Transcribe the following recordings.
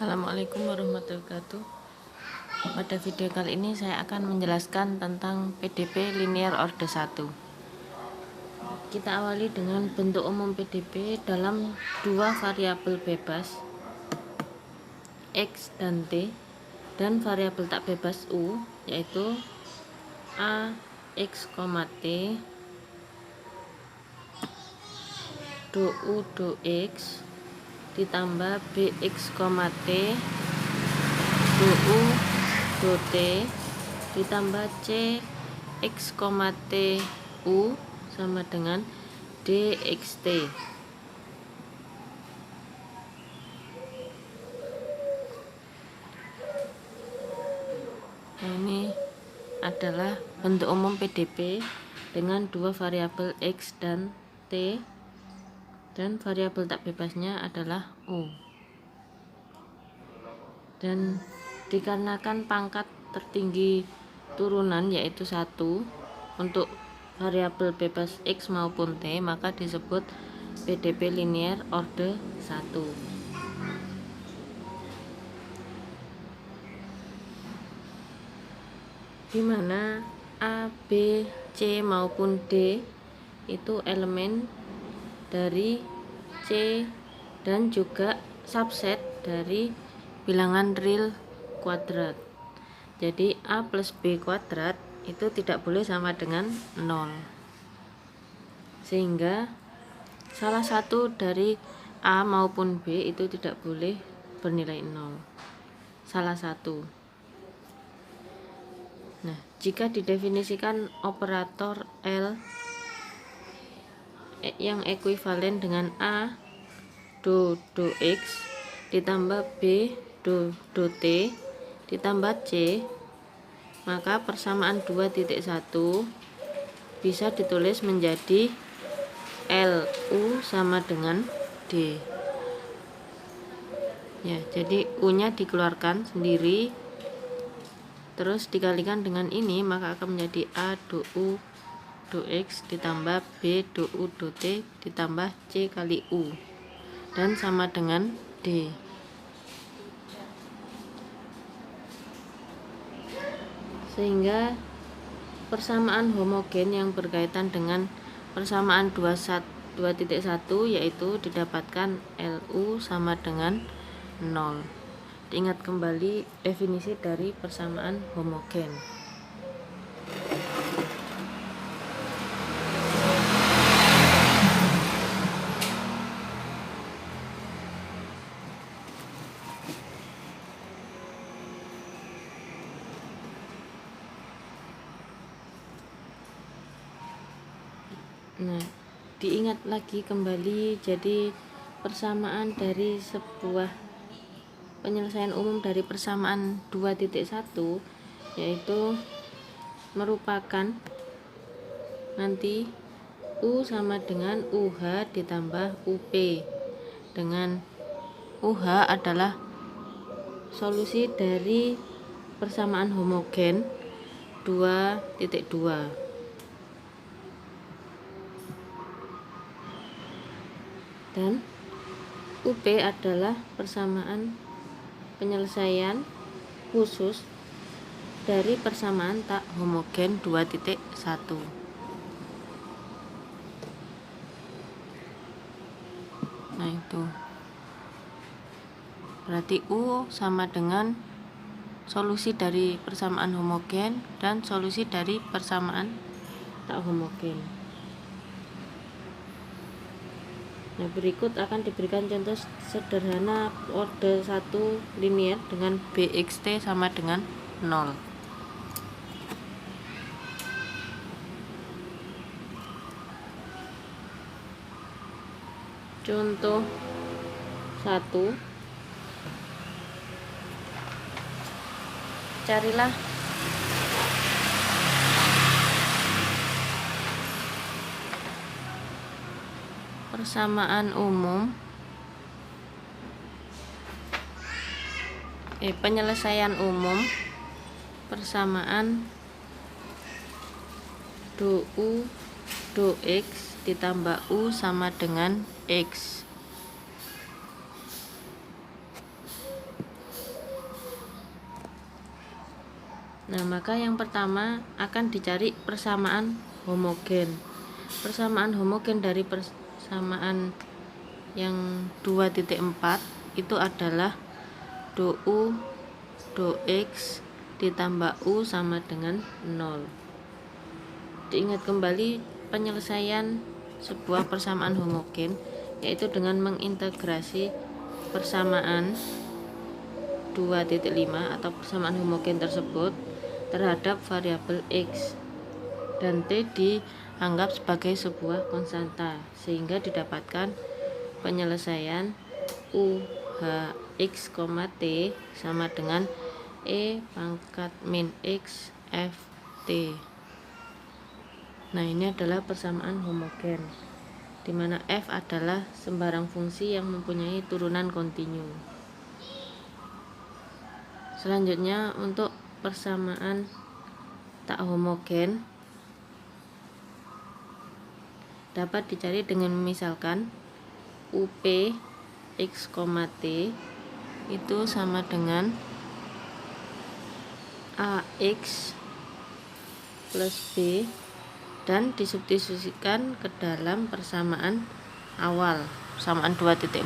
Assalamualaikum warahmatullahi wabarakatuh. Pada video kali ini saya akan menjelaskan tentang PDP linear order 1. Kita awali dengan bentuk umum PDP dalam dua variabel bebas X dan T dan variabel tak bebas U, yaitu A X, T do U do X ditambah BX, T do U do T ditambah C X, T U sama dengan DXT. Nah, ini adalah bentuk umum PDP dengan dua variabel X dan T, dan variabel tak bebasnya adalah U. Dan dikarenakan pangkat tertinggi turunan yaitu 1 untuk variabel bebas X maupun T, maka disebut PDP linear order 1. Di mana A, B, C maupun D itu elemen dari C dan juga subset dari bilangan real kuadrat. Jadi A plus B kuadrat itu tidak boleh sama dengan 0, sehingga salah satu dari A maupun B itu tidak boleh bernilai 0, salah satu. Nah, jika didefinisikan operator L yang ekuivalen dengan A do X ditambah B do T ditambah C, maka persamaan 2.1 bisa ditulis menjadi LU sama dengan D. Ya, jadi U-nya dikeluarkan sendiri, terus dikalikan dengan ini, maka akan menjadi A do U do X ditambah B do U do T ditambah C kali U dan sama dengan D. Sehingga persamaan homogen yang berkaitan dengan persamaan 2.1 yaitu didapatkan LU sama dengan 0. Diingat kembali definisi dari persamaan homogen. Nah, diingat lagi kembali, jadi persamaan dari sebuah penyelesaian umum dari persamaan 2.1 yaitu merupakan nanti U sama dengan UH ditambah UP, dengan UH adalah solusi dari persamaan homogen 2.2. Dan UP adalah persamaan penyelesaian khusus dari persamaan tak homogen 2.1. Nah, itu berarti U sama dengan solusi dari persamaan homogen dan solusi dari persamaan tak homogen. Nah, berikut akan diberikan contoh sederhana order 1 linear dengan BXT sama dengan 0. Contoh 1, carilah persamaan umum penyelesaian umum persamaan do U do X ditambah U sama dengan X. Nah, maka yang pertama akan dicari persamaan homogen. Persamaan homogen dari persamaan yang 2.4 itu adalah do U do X ditambah U sama dengan 0. Diingat kembali penyelesaian sebuah persamaan homogen yaitu dengan mengintegrasi persamaan 2.5 atau persamaan homogen tersebut terhadap variabel X dan T dianggap sebagai sebuah konstanta, sehingga didapatkan penyelesaian UHX, T sama dengan E pangkat min X FT. Nah, ini adalah persamaan homogen, di mana F adalah sembarang fungsi yang mempunyai turunan kontinu. Selanjutnya untuk persamaan tak homogen dapat dicari dengan memisalkan UP X, T itu sama dengan AX plus B dan disubstitusikan ke dalam persamaan awal, persamaan 2.4,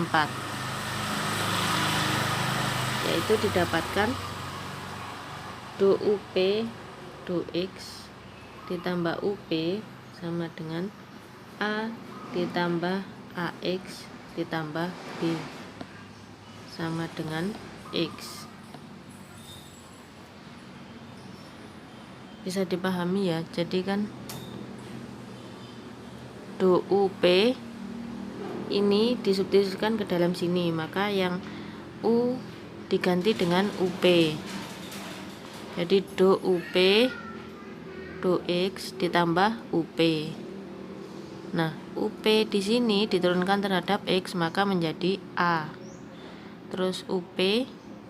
yaitu didapatkan do UP do X ditambah UP sama dengan A ditambah AX ditambah B sama dengan X. Bisa dipahami ya, jadi kan do UP ini disubstitusikan ke dalam sini, maka yang U diganti dengan UP. Jadi do UP do X ditambah UP. Nah, UP di sini diturunkan terhadap X maka menjadi A. Terus UP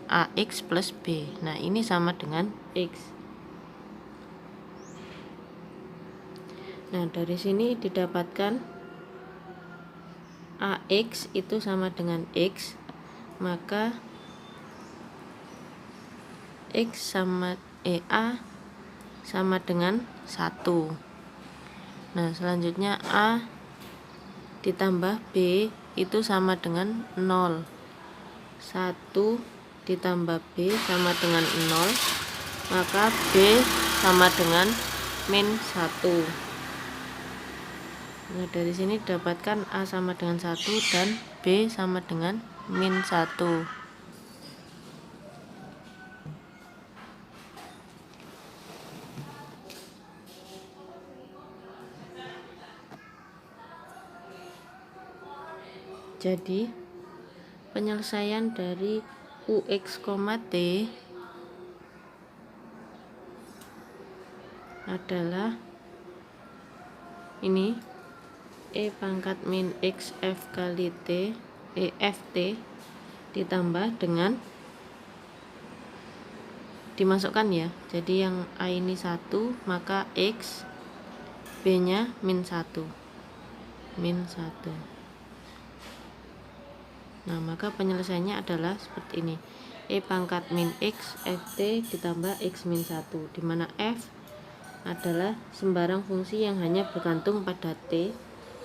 AX plus B. Nah, ini sama dengan X. Nah, dari sini didapatkan AX itu sama dengan X, maka X sama A sama dengan 1. Nah, selanjutnya A ditambah B itu sama dengan 0. 1 ditambah B sama dengan 0, maka B sama dengan min 1. Nah, dari sini dapatkan A sama dengan 1 dan B sama dengan min 1. Jadi penyelesaian dari UX, T adalah ini E pangkat min X F kali T FT ditambah dengan dimasukkan ya, jadi yang A ini 1 maka X B nya min 1. Nah, maka penyelesaiannya adalah seperti ini. E pangkat min X FT ditambah X min 1, dimana F adalah sembarang fungsi yang hanya bergantung pada T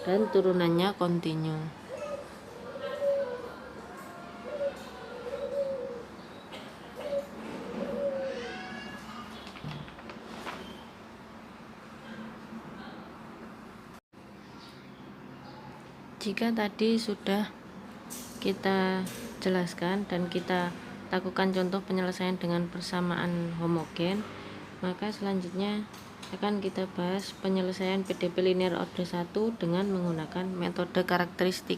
dan turunannya kontinu. Jika tadi sudah kita jelaskan dan kita lakukan contoh penyelesaian dengan persamaan homogen, maka selanjutnya akan kita bahas penyelesaian PDP linear order 1 dengan menggunakan metode karakteristik.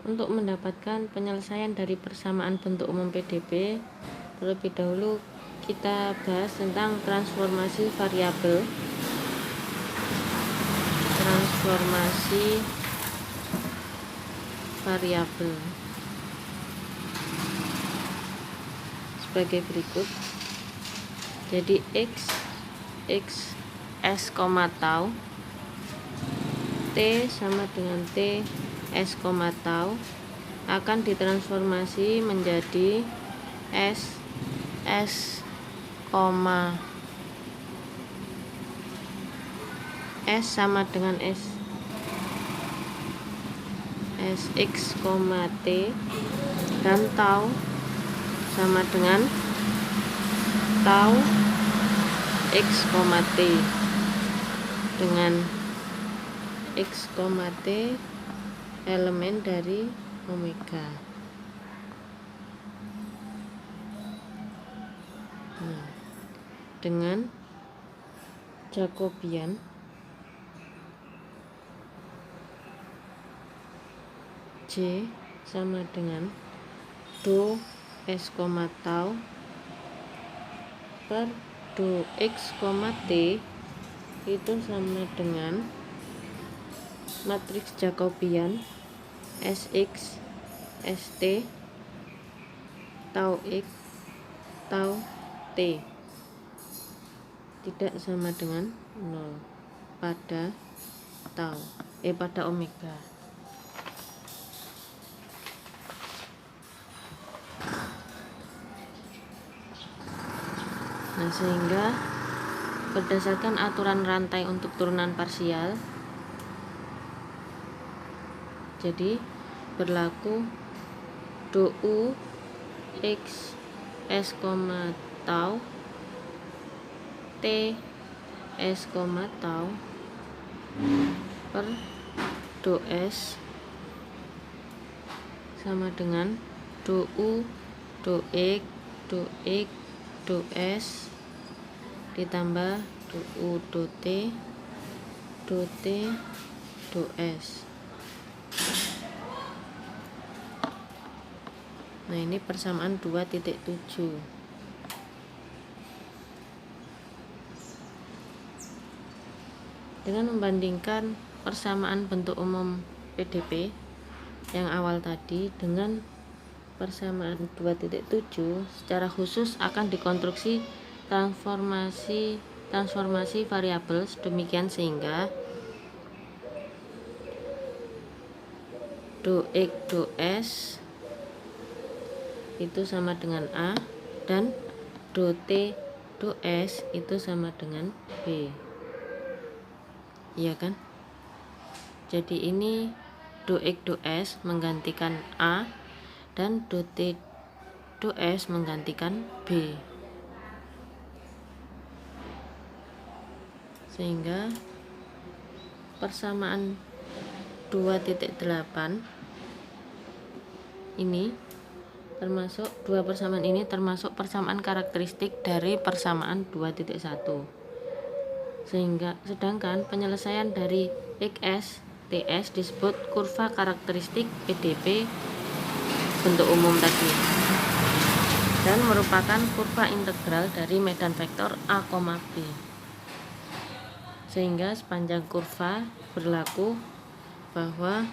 Untuk mendapatkan penyelesaian dari persamaan bentuk umum PDP, terlebih dahulu kita bahas tentang transformasi variabel. Sebagai berikut. Jadi X X S, tau, T sama dengan T S, tau akan ditransformasi menjadi S S, S sama dengan Sx, T, dan tau sama dengan tau X, T, dengan X, T elemen dari omega. Nah, dengan Jacobian J sama dengan do S, tau per do X, T itu sama dengan matriks Jacobian Sx St tau X tau T tidak sama dengan 0 pada pada omega. Nah, sehingga berdasarkan aturan rantai untuk turunan parsial, jadi berlaku do U X S, tau T S, tau per do S sama dengan do U do X do S ditambah do U do T do S. Nah, ini persamaan 2.7. Dengan membandingkan persamaan bentuk umum PDP yang awal tadi dengan persamaan 2.7, secara khusus akan dikonstruksi transformasi variabel demikian sehingga do X do S itu sama dengan A dan do T do S itu sama dengan B. Iya kan? Jadi ini do X do S menggantikan A dan do T do S menggantikan B. Sehingga persamaan 2.8 ini termasuk dua persamaan ini termasuk persamaan karakteristik dari persamaan 2.1. Sedangkan penyelesaian dari XS TS disebut kurva karakteristik PDP bentuk umum tadi dan merupakan kurva integral dari medan vektor A, B. Sehingga sepanjang kurva berlaku bahwa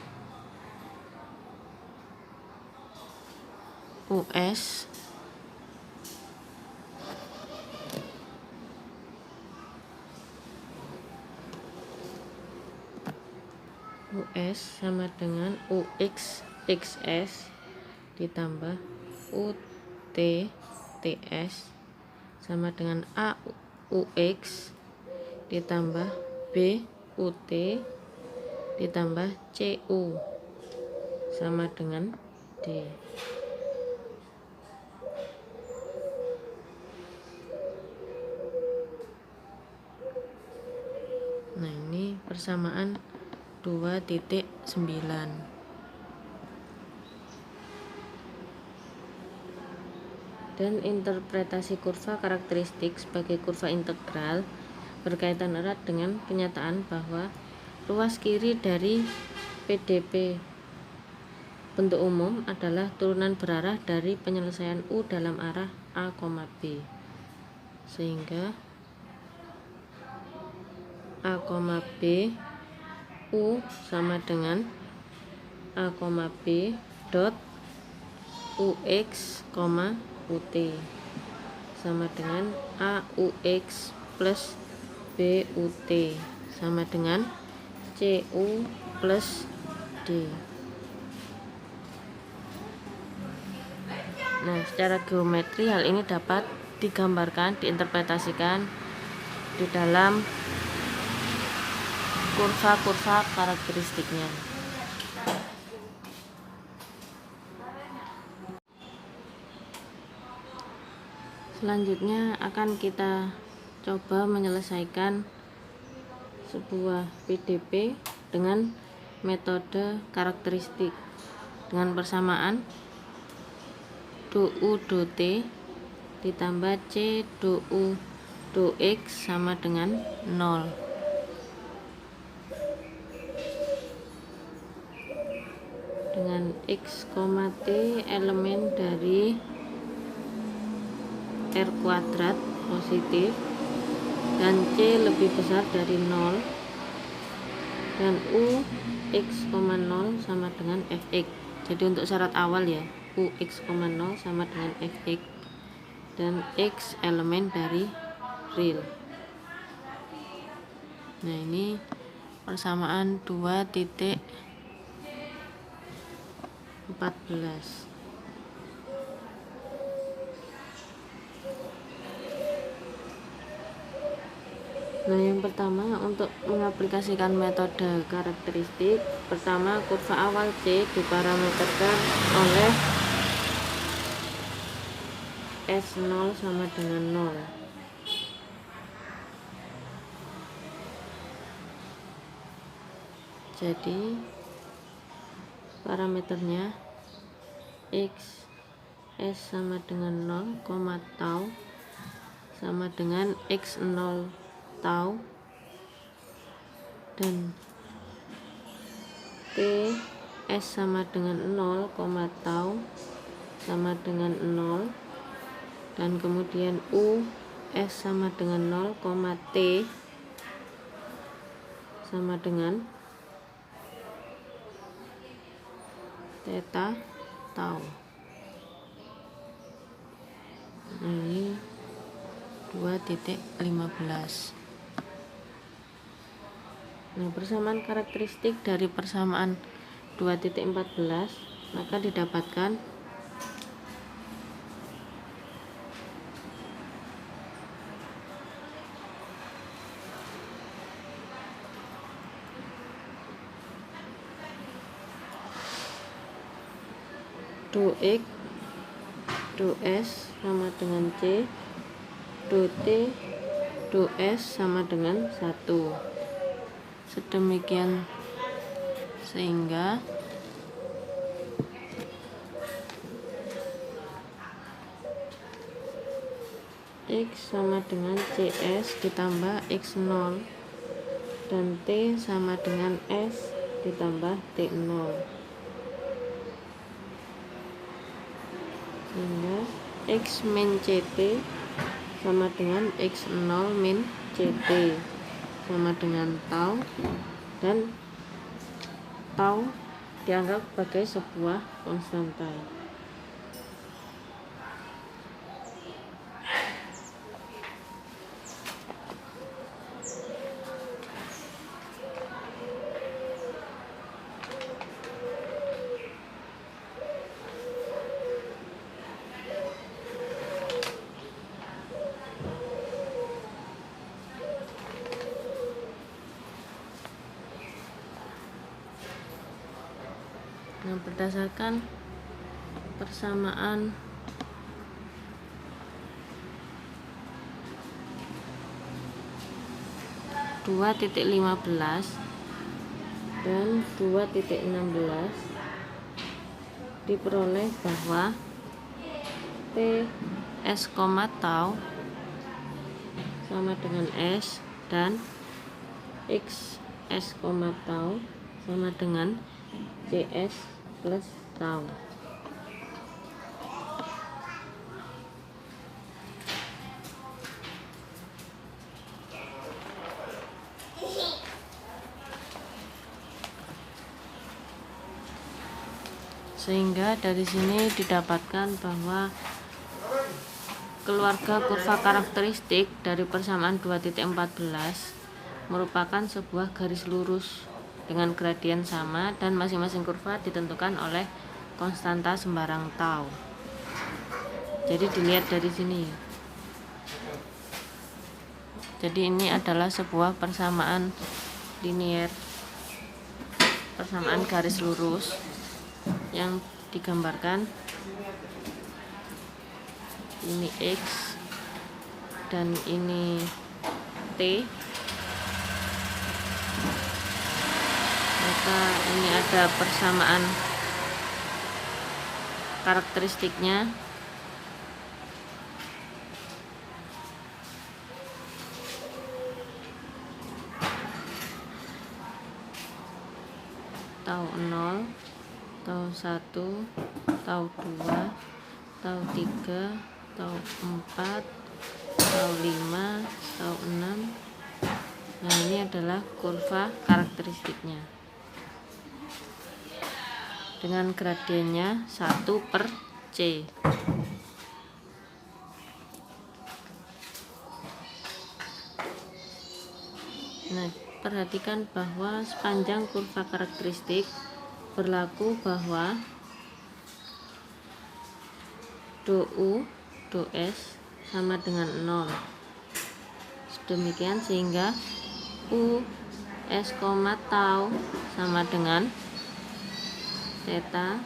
US sama dengan UX XS ditambah UT TS sama dengan A UX ditambah B UT ditambah CU sama dengan D. Nah, ini persamaan 2.9. Dan interpretasi kurva karakteristik sebagai kurva integral berkaitan erat dengan kenyataan bahwa ruas kiri dari PDP bentuk umum adalah turunan berarah dari penyelesaian U dalam arah A, B. Sehingga A, B U sama dengan A, B dot UX, UT sama dengan A UX plus BUT sama dengan CU plus D. Nah, secara geometri hal ini dapat digambarkan, diinterpretasikan di dalam kurva-kurva karakteristiknya. Selanjutnya akan kita coba menyelesaikan sebuah PDP dengan metode karakteristik dengan persamaan do U do T ditambah C do U do X sama dengan 0. Dengan X, T elemen dari R kuadrat positif dan C lebih besar dari 0 dan U X, 0 sama dengan Fx. Jadi untuk syarat awal ya, U X, 0 sama dengan Fx dan X elemen dari real. Nah, ini persamaan 2.14. Nah, yang pertama untuk mengaplikasikan metode karakteristik, pertama kurva awal C diparameterkan oleh S0 sama dengan 0. Jadi parameternya X S sama dengan 0, tau sama dengan X0 tau dan T S sama dengan 0, tau sama dengan 0 dan kemudian U S sama dengan 0, T sama dengan theta tau. Ini 2.15. Nah, persamaan karakteristik dari persamaan 2.14 maka didapatkan do X do S sama dengan C, do T do S sama dengan 1. Sedemikian sehingga X sama dengan CS ditambah X0 dan T sama dengan S ditambah T0 sehingga X min CT sama dengan X0 min CT sama dengan tau dan tau dianggap sebagai sebuah konstanta. Nah, berdasarkan persamaan dua titik 15 dan 2.16 diperoleh bahwa T S, tau sama dengan S dan X S, tau sama dengan CS plus tau. Sehingga dari sini didapatkan bahwa Keluarga kurva karakteristik dari persamaan 2.14 merupakan sebuah garis lurus dengan gradien sama dan masing-masing kurva ditentukan oleh konstanta sembarang tau. Jadi dilihat dari sini. Jadi ini adalah sebuah persamaan linier, persamaan garis lurus yang digambarkan ini X dan ini T. Maka ini ada persamaan karakteristiknya. Tau 0, tau 1, tau 2, tau 3, tau 4, tau 5, tau 6. Nah, ini adalah kurva karakteristiknya dengan gradiennya 1/C. Nah, perhatikan bahwa sepanjang kurva karakteristik berlaku bahwa dou s sama dengan 0. Demikian sehingga u s, tau sama dengan theta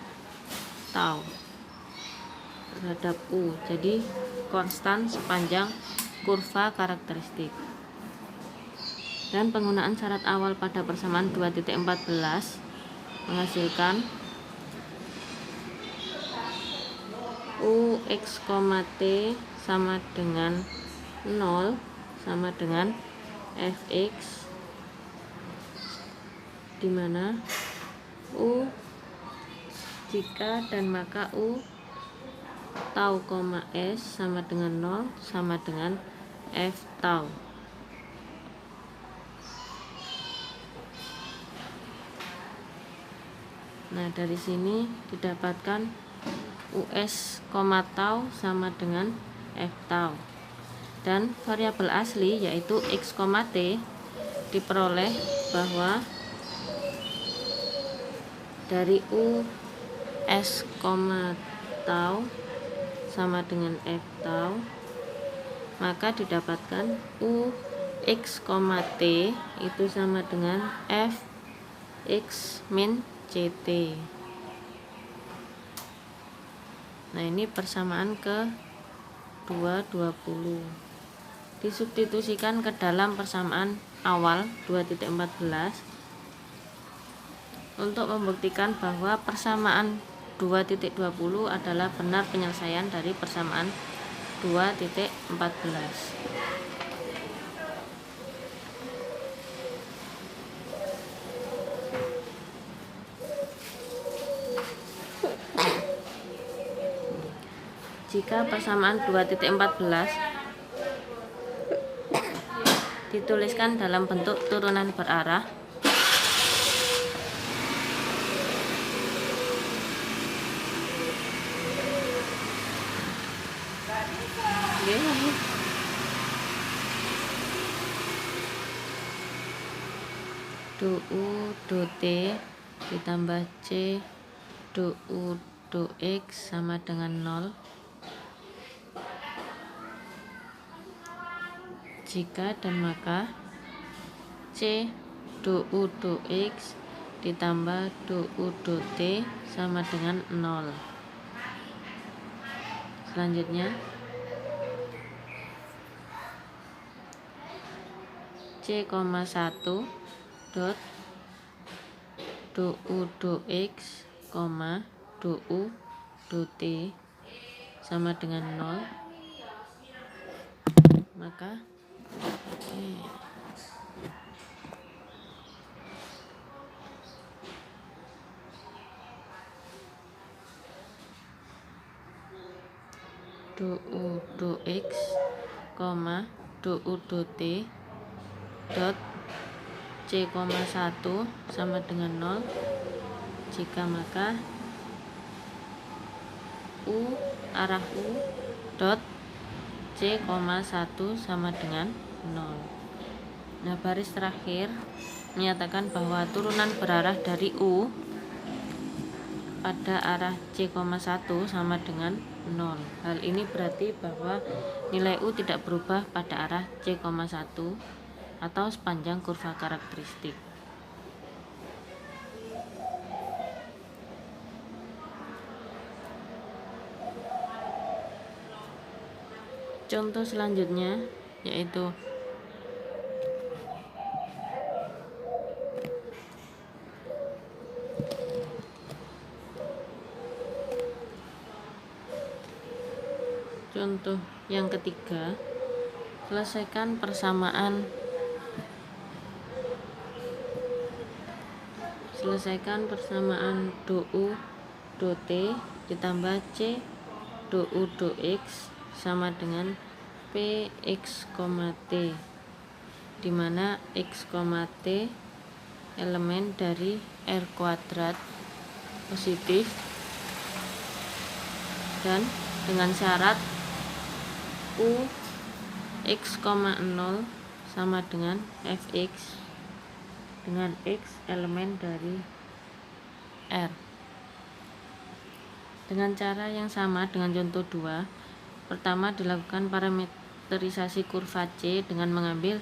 tau terhadap u. Jadi konstan sepanjang kurva karakteristik. Dan penggunaan syarat awal pada persamaan 2.14 menghasilkan ux, t sama dengan 0 sama dengan fx, di mana u jika dan maka u tau, s sama dengan 0 sama dengan f tau. Nah, dari sini didapatkan us, tau sama dengan f tau. Dan variabel asli yaitu x, t diperoleh bahwa dari us, tau sama dengan f tau, maka didapatkan ux, t itu sama dengan f x min ct. Nah, ini persamaan ke 220 disubstitusikan ke dalam persamaan awal 2.14 untuk membuktikan bahwa persamaan 2.20 adalah benar penyelesaian dari persamaan 2.14. Jika persamaan 2.14 dituliskan dalam bentuk turunan berarah, dou dou t ditambah c dou dou x sama dengan 0 jika dan maka c dou dou x ditambah dou dou t sama dengan 0. Selanjutnya c, 1 dot dou dou x, dou dou t sama dengan 0, maka dou dou x, dou dou t dot c, 1 sama dengan 0 jika maka arah u dot C,1 sama dengan 0. Nah, baris terakhir menyatakan bahwa turunan berarah dari U pada arah C,1 sama dengan 0. Hal ini berarti bahwa nilai U tidak berubah pada arah C,1 atau sepanjang kurva karakteristik. Contoh selanjutnya yaitu contoh yang ketiga, selesaikan persamaan do U do T ditambah C do U do X sama dengan Px, T, di mana X, T elemen dari R kuadrat positif dan dengan syarat U x, 0 sama dengan Fx dengan X elemen dari R. Dengan cara yang sama dengan contoh 2, pertama dilakukan parametrisasi kurva C dengan mengambil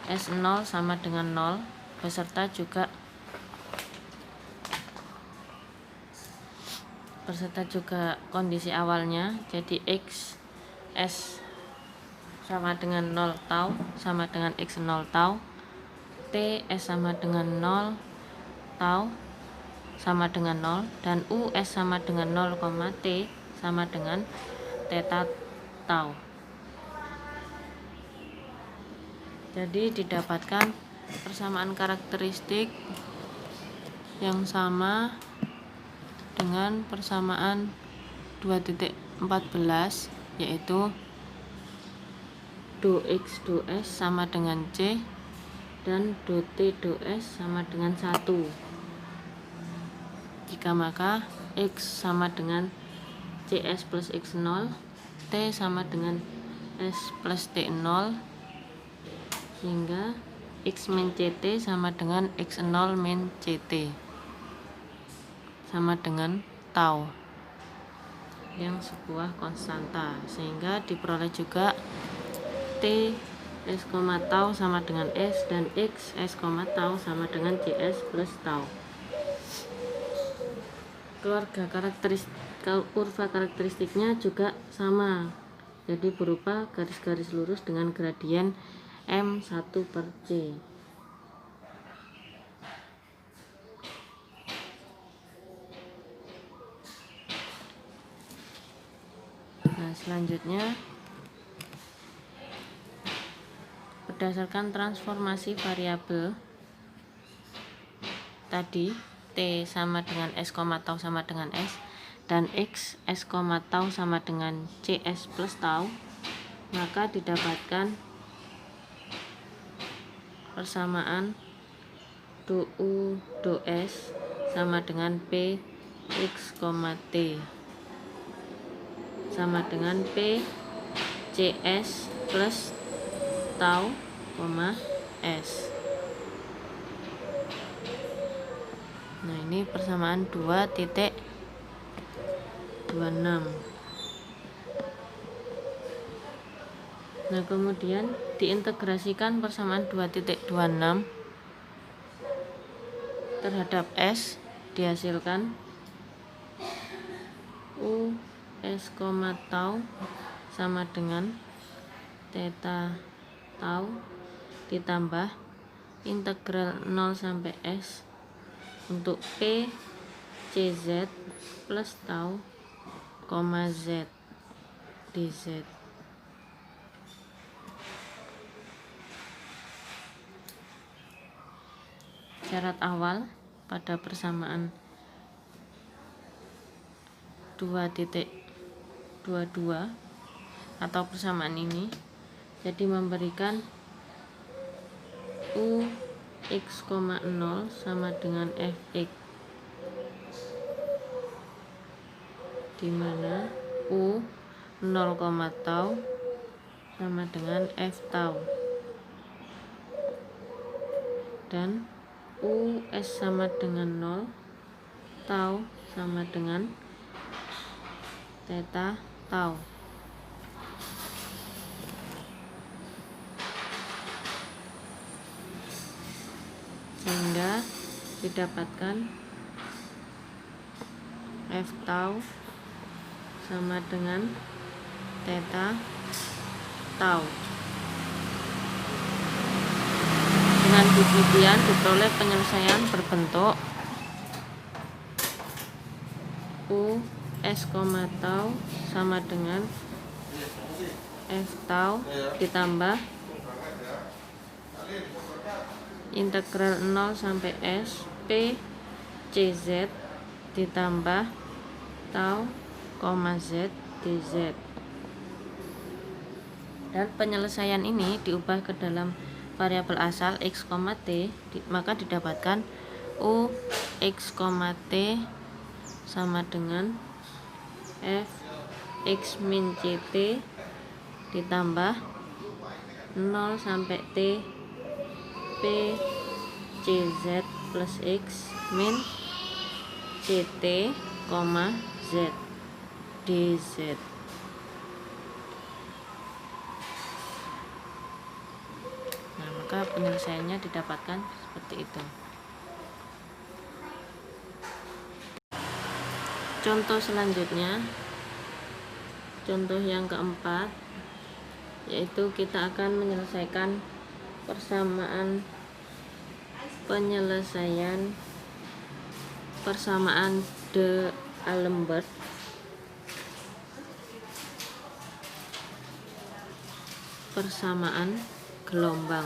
S0 sama dengan 0 beserta juga kondisi awalnya. Jadi X S sama dengan 0 tau sama dengan X 0 tau, T S sama dengan 0 tau sama dengan 0, dan U S sama dengan 0, T sama dengan theta tau. Jadi didapatkan persamaan karakteristik yang sama dengan persamaan 2.14, yaitu do X do S sama dengan C dan do T do S sama dengan 1. Jika maka X sama dengan CS plus X0, T sama dengan S plus T0, sehingga X min CT sama dengan X0 min CT sama dengan tau yang sebuah konstanta, sehingga diperoleh juga T S, tau sama dengan S dan X S, tau sama dengan CS plus tau. Kurva karakteristiknya juga sama, jadi berupa garis-garis lurus dengan gradien M1/C. Nah, selanjutnya berdasarkan transformasi variabel tadi, T sama dengan S, tau sama dengan S, dan X S, tau sama dengan CS plus tau, maka didapatkan persamaan do U do S sama dengan P X, T sama dengan P CS plus tau, S. Nah, ini persamaan 2.26. Nah, kemudian diintegrasikan persamaan 2.26 terhadap S, dihasilkan U S, tau sama dengan theta tau ditambah integral 0 sampai S untuk P CZ plus tau, Z dz. Syarat awal pada persamaan 2.22 atau persamaan ini jadi memberikan U x, 0 sama dengan Fx, di mana U 0, tau sama dengan F tau, dan US sama dengan 0, tau sama dengan theta tau. Sehingga didapatkan F tau sama dengan theta tau. Dengan demikian diperoleh penyelesaian berbentuk U S, tau sama dengan F tau ditambah integral 0 sampai S P CZ ditambah tau, Z dz. Dan penyelesaian ini diubah ke dalam variabel asal x, t, maka didapatkan U x, t sama dengan f x min ct ditambah 0 sampai t p cz plus x min ct, z dz. Nah, maka penyelesaiannya didapatkan seperti itu. Contoh selanjutnya, contoh yang keempat, yaitu kita akan menyelesaikan persamaan D'Alembert persamaan gelombang.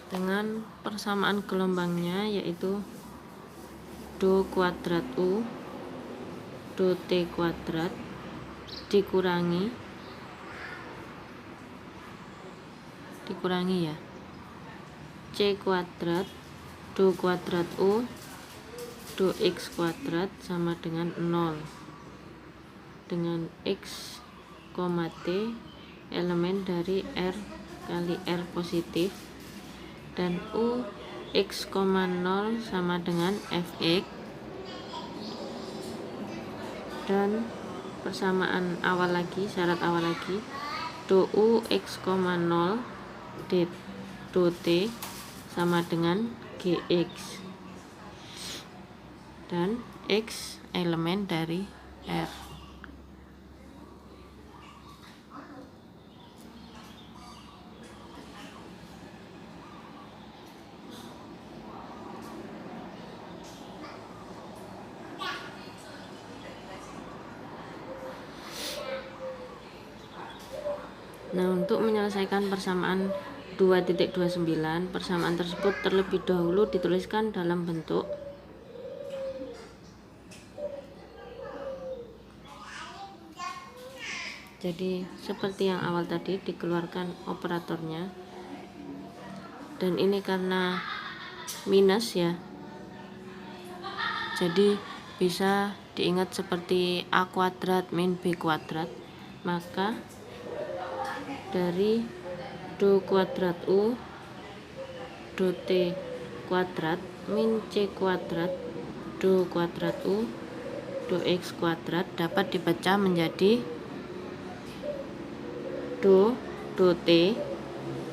Dengan persamaan gelombangnya yaitu do kuadrat U do T kuadrat dikurangi ya C kuadrat do kuadrat U do X kuadrat sama dengan 0, dengan X, T elemen dari R kali R positif, dan U x, 0 sama dengan fx, dan persamaan awal lagi, syarat awal lagi, do U x, 0 do T sama dengan Gx, dan X elemen dari R. Nah, untuk menyelesaikan persamaan 2.29, persamaan tersebut terlebih dahulu dituliskan dalam bentuk jadi seperti yang awal tadi, dikeluarkan operatornya, dan ini karena minus ya, jadi bisa diingat seperti A kuadrat min B kuadrat, maka dari do kuadrat U do T kuadrat min C kuadrat do kuadrat U do X kuadrat dapat dipecah menjadi do T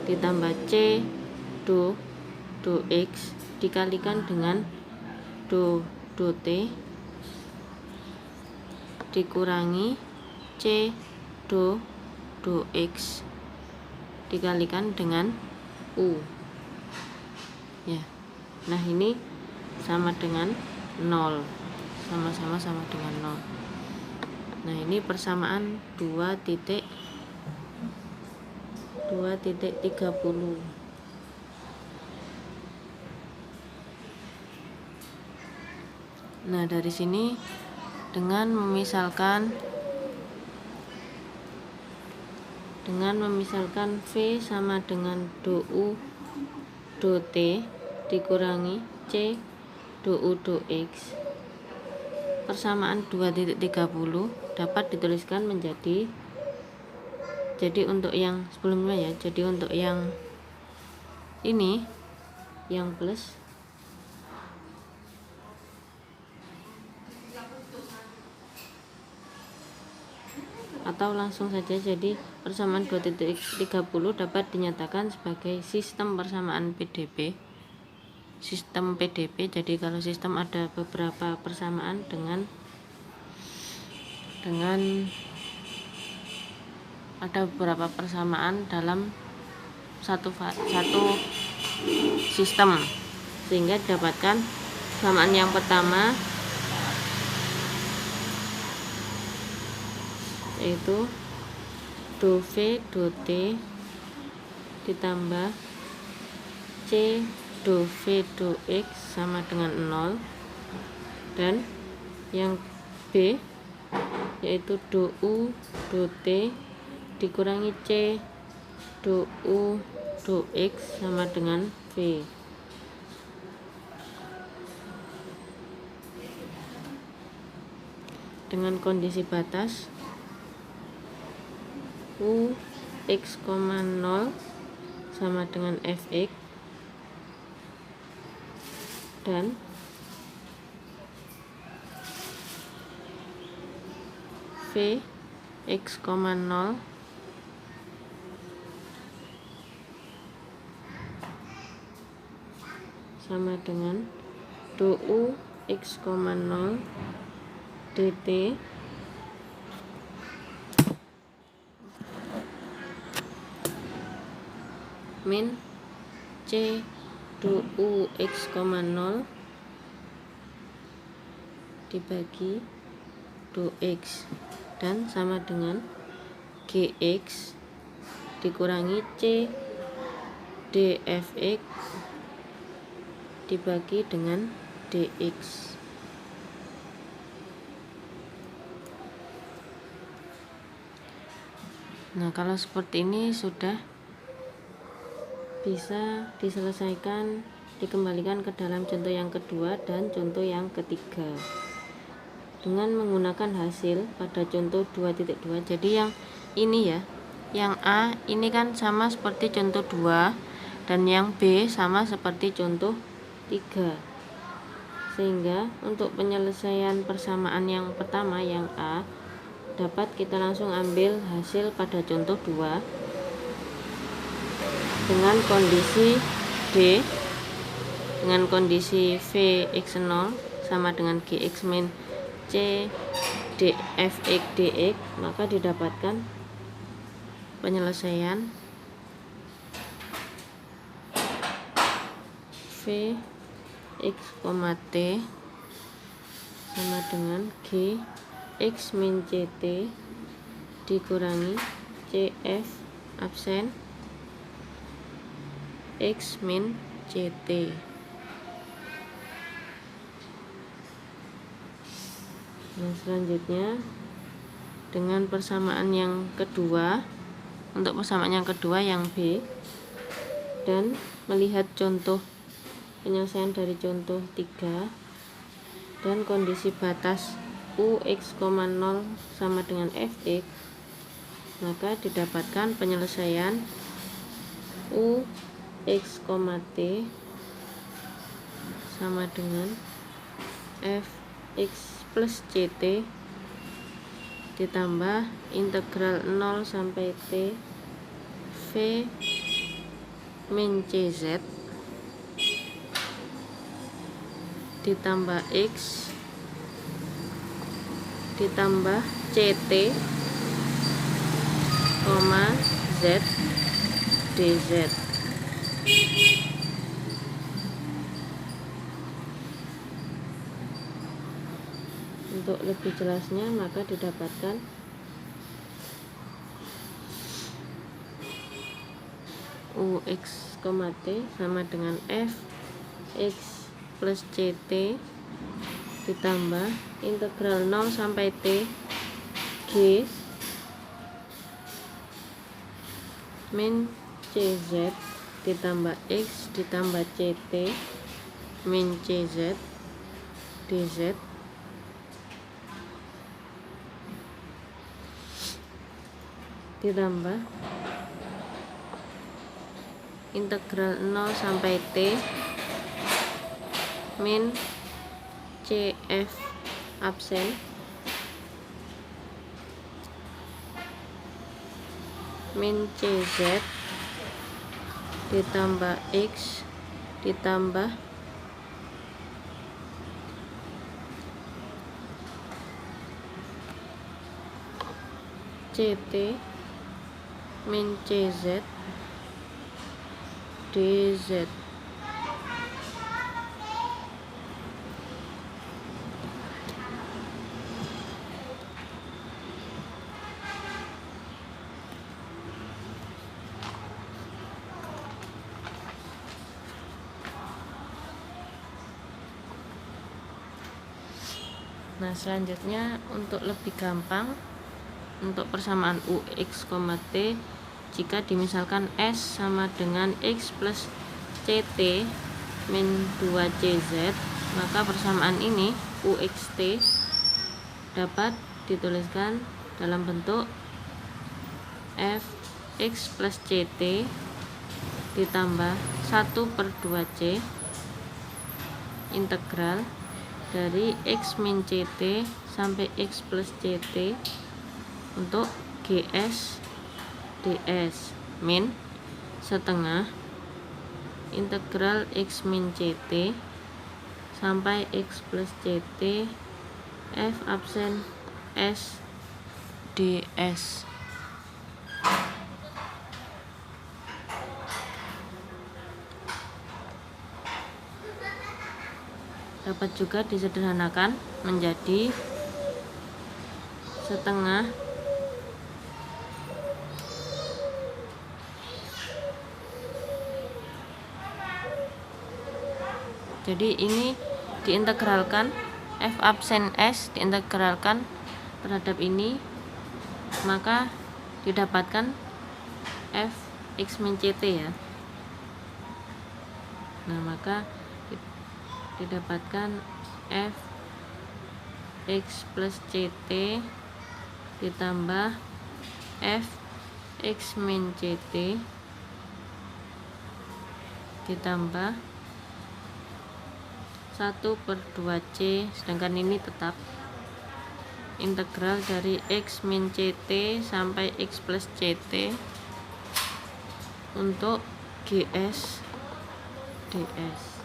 ditambah C do X dikalikan dengan do T dikurangi C do X dikalikan dengan U ya. Nah, ini sama dengan 0, sama-sama sama dengan 0. Nah, ini persamaan 2.30. Nah, dari sini dengan memisalkan dengan memisalkan V sama dengan do U do T dikurangi C do U do X. Persamaan 2.30 dapat dituliskan menjadi, jadi untuk yang sebelumnya ya, jadi untuk yang ini yang plus atau langsung saja, jadi persamaan 2.30 dapat dinyatakan sebagai sistem persamaan PDP. Sistem PDP, jadi kalau sistem ada beberapa persamaan dengan ada beberapa persamaan dalam satu sistem, sehingga didapatkan persamaan yang pertama yaitu do V do T ditambah C do V do X sama dengan 0, dan yang B yaitu do U do T dikurangi C do U do X sama dengan V. Dengan kondisi batas U x, 0 sama dengan Fx dan V x, 0 sama dengan do U x, 0 dt min C do U x, 0 dibagi do X dan sama dengan Gx dikurangi C dfx dibagi dengan dx. Nah, kalau seperti ini sudah bisa diselesaikan, dikembalikan ke dalam contoh yang kedua dan contoh yang ketiga dengan menggunakan hasil pada contoh 2.2. Jadi yang ini ya, yang A ini kan sama seperti contoh 2 dan yang B sama seperti contoh 3, sehingga untuk penyelesaian persamaan yang pertama yang A dapat kita langsung ambil hasil pada contoh 2 dengan kondisi D, dengan kondisi Vx0 sama dengan Gx min C dfx dx, maka didapatkan penyelesaian Vx, T sama dengan Gx min Ct dikurangi Cf absen X min Ct. Nah, selanjutnya dengan persamaan yang kedua, untuk persamaan yang kedua yang B, dan melihat contoh penyelesaian dari contoh 3 dan kondisi batas U x, 0 sama dengan Fx, maka didapatkan penyelesaian U x, T sama dengan Fx plus Ct ditambah integral 0 sampai T V min Cz ditambah X ditambah Ct, Z dz. Untuk lebih jelasnya maka didapatkan Ux, T sama dengan F X plus Ct ditambah integral 0 sampai T G min CZ ditambah X ditambah CT min CZ DZ ditambah integral 0 sampai T min CF absen min CZ ditambah X ditambah CT min CZ DZ. Nah, selanjutnya untuk lebih gampang untuk persamaan UX, T jika dimisalkan S sama dengan X plus CT min 2CZ, maka persamaan ini UXT dapat dituliskan dalam bentuk Fx plus CT ditambah 1/2C integral dari X min CT sampai X plus CT untuk GS DS min setengah integral X min CT sampai X plus CT F absen S DS. Dapat juga disederhanakan menjadi setengah jadi ini diintegralkan F absen S diintegralkan terhadap ini, maka didapatkan F X min CT ya. Nah, maka didapatkan F X plus CT ditambah F X min CT ditambah 1/2C, sedangkan ini tetap integral dari X min CT sampai X plus CT untuk GS DS.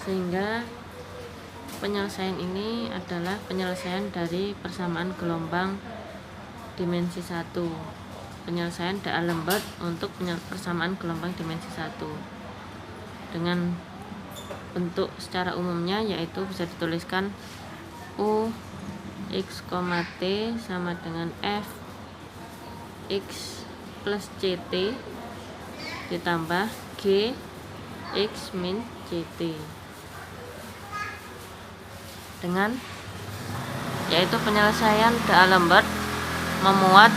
Sehingga penyelesaian ini adalah penyelesaian dari persamaan gelombang dimensi 1, penyelesaian D'Alembert untuk persamaan gelombang dimensi 1 dengan bentuk secara umumnya, yaitu bisa dituliskan U X, T sama dengan F X plus CT ditambah G X min CT dengan yaitu penyelesaian D'Alembert memuat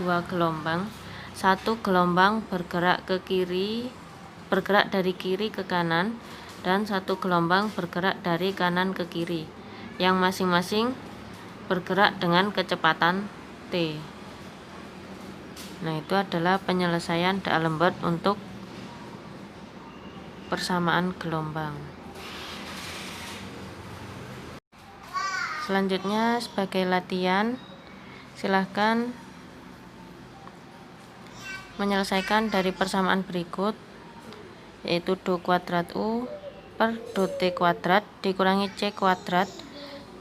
dua gelombang, satu gelombang bergerak dari kiri ke kanan dan satu gelombang bergerak dari kanan ke kiri yang masing-masing bergerak dengan kecepatan T. Nah, itu adalah penyelesaian D'Alembert untuk persamaan gelombang. Selanjutnya sebagai latihan, silahkan menyelesaikan dari persamaan berikut, yaitu do kuadrat U per do T kuadrat dikurangi C kuadrat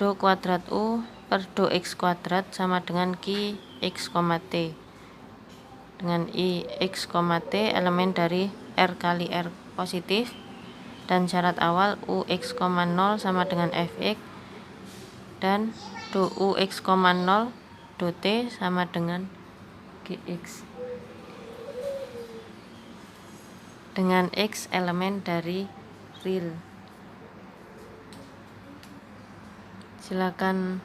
do kuadrat U per do X kuadrat sama dengan Q X, T, dengan I X, T elemen dari R kali R positif dan syarat awal U X, 0 sama dengan Fx dan do U X, 0 do T sama dengan Gx dengan X elemen dari real. Silakan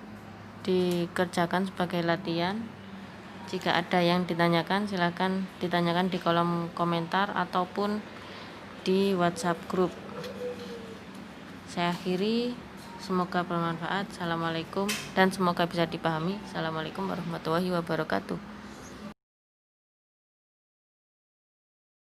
dikerjakan sebagai latihan. Jika ada yang ditanyakan, silakan ditanyakan di kolom komentar ataupun di WhatsApp grup. Saya akhiri, semoga bermanfaat. Assalamualaikum, dan semoga bisa dipahami. Assalamualaikum warahmatullahi wabarakatuh.